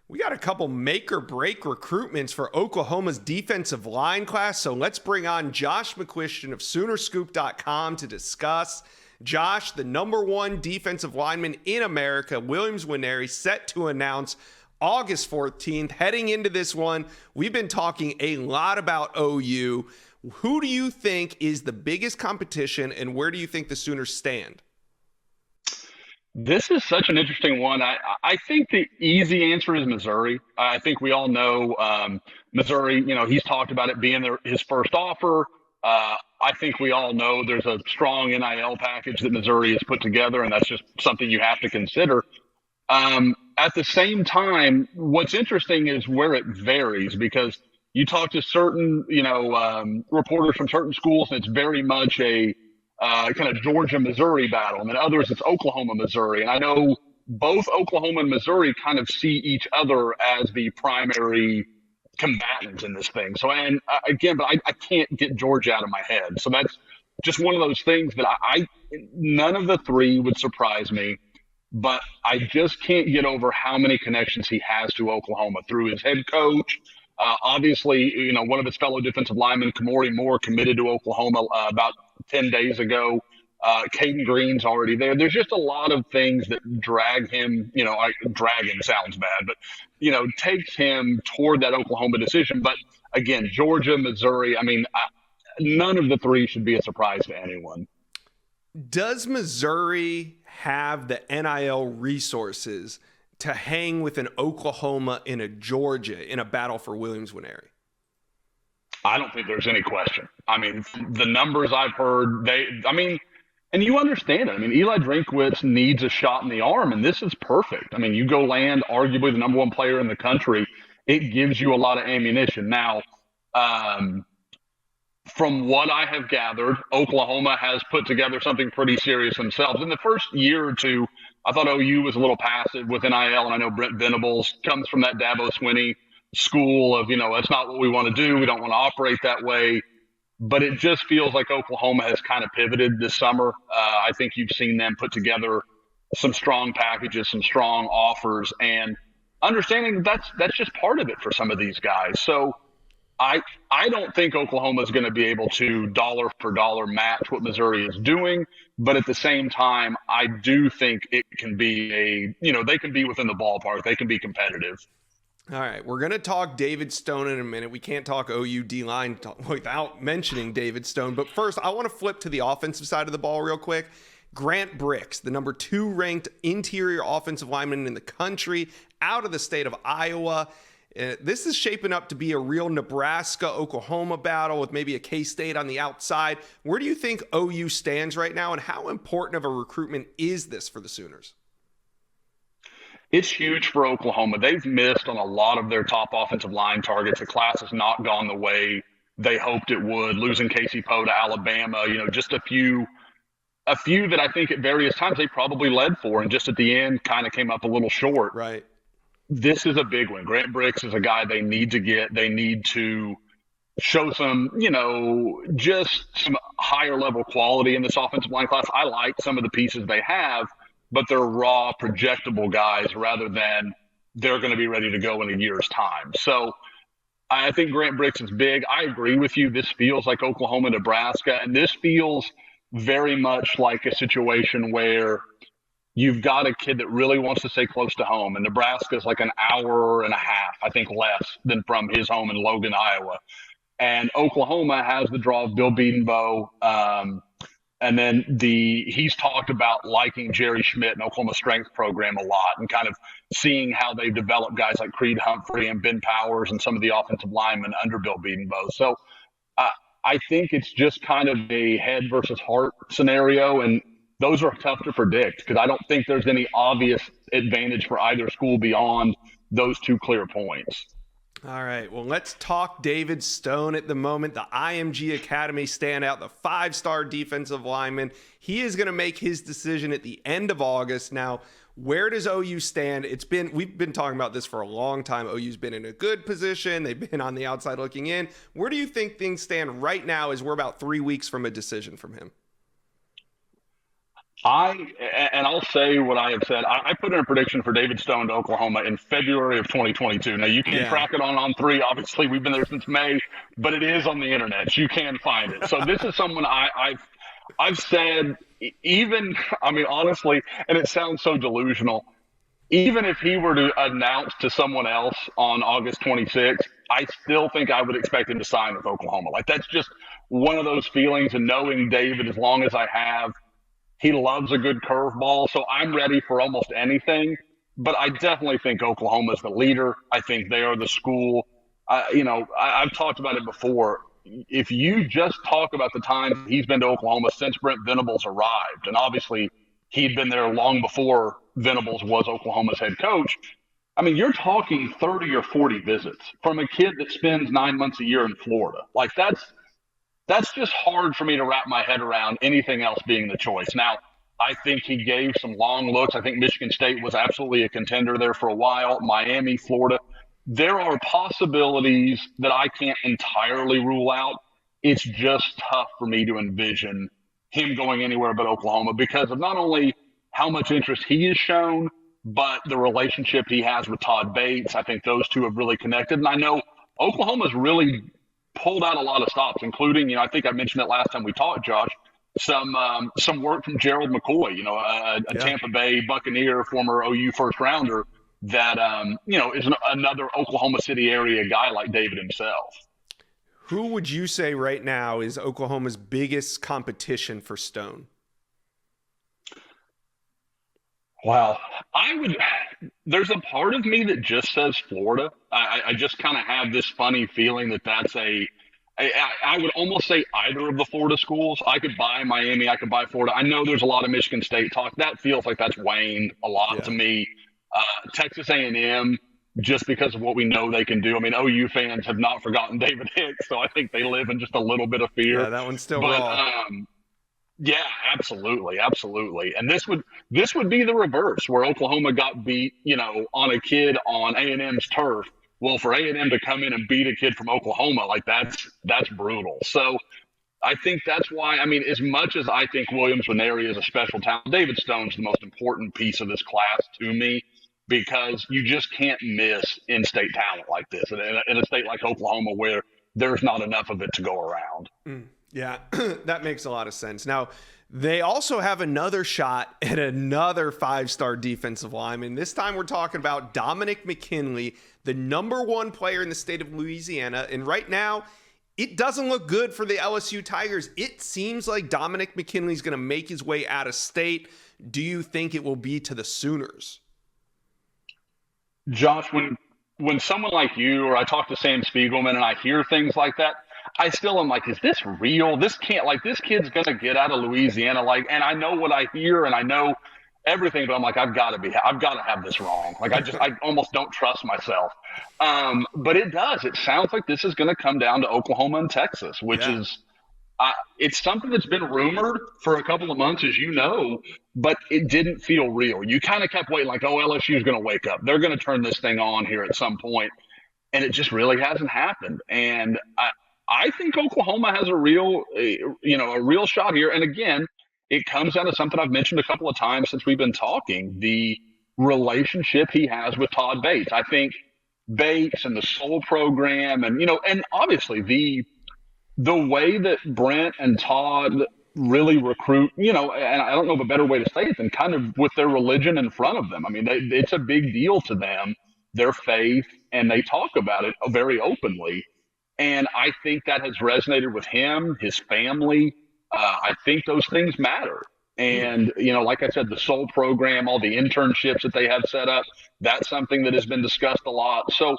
We got a couple make or break recruitments for Oklahoma's defensive line class, so let's bring on Josh McQuistion of Soonerscoop.com to discuss. Josh, the number one defensive lineman in America, Williams Nwaneri, set to announce August 14th. Heading into this one, we've been talking a lot about OU. Who do you think is the biggest competition, and where do you think the Sooners stand? This is such an interesting one. I think the easy answer is Missouri. I think we all know Missouri, he's talked about it being his first offer. I think we all know there's a strong NIL package that Missouri has put together, and that's just something you have to consider. At the same time, what's interesting is where it varies, because you talk to certain, reporters from certain schools, and it's very much a kind of Georgia-Missouri battle. And then others, it's Oklahoma-Missouri. And I know both Oklahoma and Missouri kind of see each other as the primary combatants in this thing. So, and again, but I can't get Georgia out of my head. So that's just one of those things that none of the three would surprise me, but I just can't get over how many connections he has to Oklahoma through his head coach. Obviously, one of his fellow defensive linemen, Kamori Moore, committed to Oklahoma about 10 days ago. Caden Green's already there. There's just a lot of things that drag him, dragging sounds bad, but, takes him toward that Oklahoma decision. But again, Georgia, Missouri, none of the three should be a surprise to anyone. Does Missouri have the NIL resources to hang with an Oklahoma and a Georgia in a battle for Williams Nwaneri? I don't think there's any question. The numbers I've heard, and you understand it. Eli Drinkwitz needs a shot in the arm, and this is perfect. You go land arguably the number one player in the country. It gives you a lot of ammunition. Now, from what I have gathered, Oklahoma has put together something pretty serious themselves. In the first year or two, I thought OU was a little passive with NIL, and I know Brent Venables comes from that Dabo Swinney school of, that's not what we want to do. We don't want to operate that way. But it just feels like Oklahoma has kind of pivoted this summer. I think you've seen them put together some strong packages, some strong offers, and understanding that's just part of it for some of these guys. So I don't think Oklahoma is going to be able to dollar for dollar match what Missouri is doing. But at the same time, I do think it can be they can be within the ballpark. They can be competitive. All right, we're going to talk David Stone in a minute. We can't talk OU D-line without mentioning David Stone. But first, I want to flip to the offensive side of the ball real quick. Grant Brix, the number 2 ranked interior offensive lineman in the country, out of the state of Iowa. This is shaping up to be a real Nebraska-Oklahoma battle with maybe a K-State on the outside. Where do you think OU stands right now, and how important of a recruitment is this for the Sooners? It's huge for Oklahoma. They've missed on a lot of their top offensive line targets. The class has not gone the way they hoped it would, losing Casey Poe to Alabama, just a few that I think at various times they probably led for, and just at the end kind of came up a little short. Right. This is a big one. Grant Brix is a guy they need to get. They need to show some, just some higher level quality in this offensive line class. I like some of the pieces they have, but they're raw, projectable guys rather than they're going to be ready to go in a year's time. So I think Grant Brix is big. I agree with you. This feels like Oklahoma, Nebraska, and this feels very much like a situation where you've got a kid that really wants to stay close to home, and Nebraska is like an hour and a half, I think, less than from his home in Logan, Iowa. And Oklahoma has the draw of Bill Bedenbaugh. And then he's talked about liking Jerry Schmidt and Oklahoma Strength Program a lot, and kind of seeing how they've developed guys like Creed Humphrey and Ben Powers and some of the offensive linemen under Bill Bedenbaugh. So I think it's just kind of a head versus heart scenario, and those are tough to predict because I don't think there's any obvious advantage for either school beyond those two clear points. All right, well, let's talk David Stone at the moment, the IMG Academy standout, the 5-star defensive lineman. He is going to make his decision at the end of August. Now, where does OU stand? We've been talking about this for a long time. OU's been in a good position. They've been on the outside looking in. Where do you think things stand right now as we're about 3 weeks from a decision from him? I'll say what I have said. I put in a prediction for David Stone to Oklahoma in February of 2022. Now you can Yeah. track it on three. Obviously, we've been there since May, but it is on the internet. So you can find it. So this is someone I've said even. I mean, honestly, and it sounds so delusional. Even if he were to announce to someone else on August 26th, I still think I would expect him to sign with Oklahoma. Like that's just one of those feelings. And knowing David as long as I have, he loves a good curveball, so I'm ready for almost anything. But I definitely think Oklahoma is the leader. I think they are the school. I've talked about it before. If you just talk about the time he's been to Oklahoma since Brent Venables arrived, and obviously he'd been there long before Venables was Oklahoma's head coach. I mean, you're talking 30 or 40 visits from a kid that spends 9 months a year in Florida. Like that's just hard for me to wrap my head around anything else being the choice. Now, I think he gave some long looks. I think Michigan State was absolutely a contender there for a while. Miami, Florida. There are possibilities that I can't entirely rule out. It's just tough for me to envision him going anywhere but Oklahoma because of not only how much interest he has shown, but the relationship he has with Todd Bates. I think those two have really connected. And I know Oklahoma's really pulled out a lot of stops, including, I think I mentioned it last time we talked, Josh, some work from Gerald McCoy, a Yeah. Tampa Bay Buccaneer, former OU first rounder that, is another Oklahoma City area guy like David himself. Who would you say right now is Oklahoma's biggest competition for Stone? Wow. There's a part of me that just says Florida. I just kind of have this funny feeling I would almost say either of the Florida schools. I could buy Miami. I could buy Florida. I know there's a lot of Michigan State talk. That feels like that's waned a lot to me. Texas A&M, just because of what we know they can do. I mean, OU fans have not forgotten David Hicks, so I think they live in just a little bit of fear. Yeah, that one's still But raw. yeah, absolutely, absolutely. And this would be the reverse, where Oklahoma got beat, on a kid on A&M's turf. Well, for A&M to come in and beat a kid from Oklahoma, like that's brutal. So I think that's why. I mean, as much as I think Williams Nwaneri is a special talent, David Stone's the most important piece of this class to me because you just can't miss in-state talent like this in a state like Oklahoma where there's not enough of it to go around. Yeah, that makes a lot of sense. Now, they also have another shot at another five-star defensive lineman. This time we're talking about Dominic McKinley, the number one player in the state of Louisiana. And right now, it doesn't look good for the LSU Tigers. It seems like Dominic McKinley's going to make his way out of state. Do you think it will be to the Sooners? Josh, when someone like you or I talk to Sam Spiegelman and I hear things like that, I still am like, is this real? This kid's gonna get out of Louisiana. Like, and I know what I hear and I know everything, but I'm like, I've got to have this wrong. Like, I almost don't trust myself. But it does. It sounds like this is going to come down to Oklahoma and Texas, which is, it's something that's been rumored for a couple of months, as you know, but it didn't feel real. You kind of kept waiting, like, oh, LSU is going to wake up. They're going to turn this thing on here at some point, and it just really hasn't happened. And I think Oklahoma has a real shot here. And again, it comes down to something I've mentioned a couple of times since we've been talking, the relationship he has with Todd Bates. I think Bates and the Soul program and obviously the way that Brent and Todd really recruit, and I don't know of a better way to say it than kind of with their religion in front of them. I mean, it's a big deal to them, their faith, and they talk about it very openly. And I think that has resonated with him, his family. I think those things matter. And, like I said, the Soul program, all the internships that they have set up, that's something that has been discussed a lot. So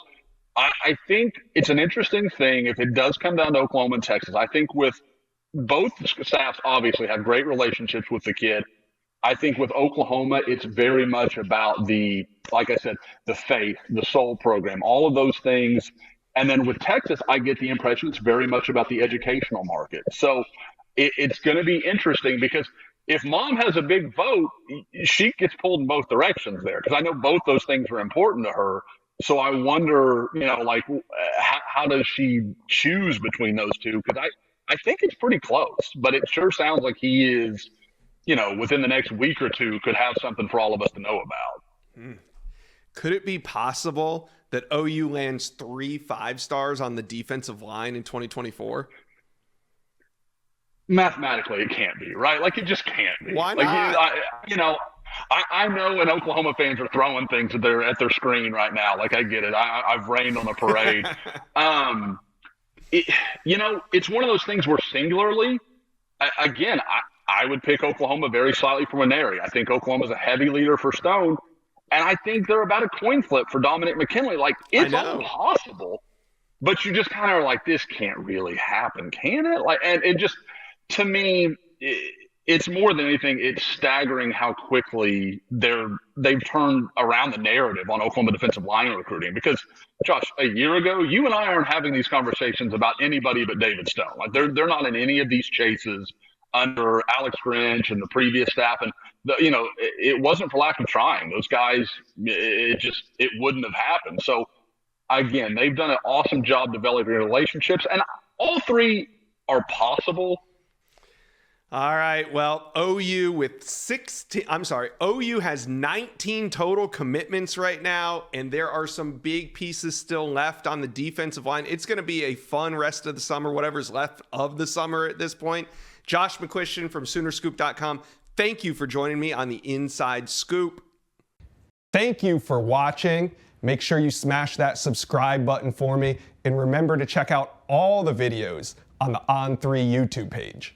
I think it's an interesting thing if it does come down to Oklahoma and Texas. I think with both staffs obviously have great relationships with the kid. I think with Oklahoma, it's very much about like I said, the faith, the Soul program, all of those things. And then with Texas, I get the impression it's very much about the educational market. So it's going to be interesting because if mom has a big vote, she gets pulled in both directions there because I know both those things are important to her. So I wonder, how does she choose between those two? Because I think it's pretty close, but it sure sounds like he is within the next week or two could have something for all of us to know about. Could it be possible that OU lands 3 5-stars on the defensive line in 2024? Mathematically, it can't be, right? Like, it just can't be. Why not? I know when Oklahoma fans are throwing things at their screen right now. Like, I get it. I've rained on the parade. It's one of those things where singularly, I would pick Oklahoma very slightly for Maneri. I think Oklahoma's a heavy leader for Stone, and I think they're about a coin flip for Dominic McKinley. Like, it's all possible, but you just kind of are like, this can't really happen, can it? Like, and it just, to me, it's more than anything, it's staggering how quickly they've turned around the narrative on Oklahoma defensive line recruiting. Because, Josh, a year ago, you and I aren't having these conversations about anybody but David Stone. Like, they're not in any of these chases under Alex Grinch and the previous staff. And it wasn't for lack of trying. Those guys, it wouldn't have happened. So again, they've done an awesome job developing relationships, and all three are possible. All right. Well, OU has 19 total commitments right now, and there are some big pieces still left on the defensive line. It's going to be a fun rest of the summer, whatever's left of the summer at this point. Josh McCuistion from Soonerscoop.com. Thank you for joining me on the Inside Scoop. Thank you for watching. Make sure you smash that subscribe button for me, and remember to check out all the videos on the On3 YouTube page.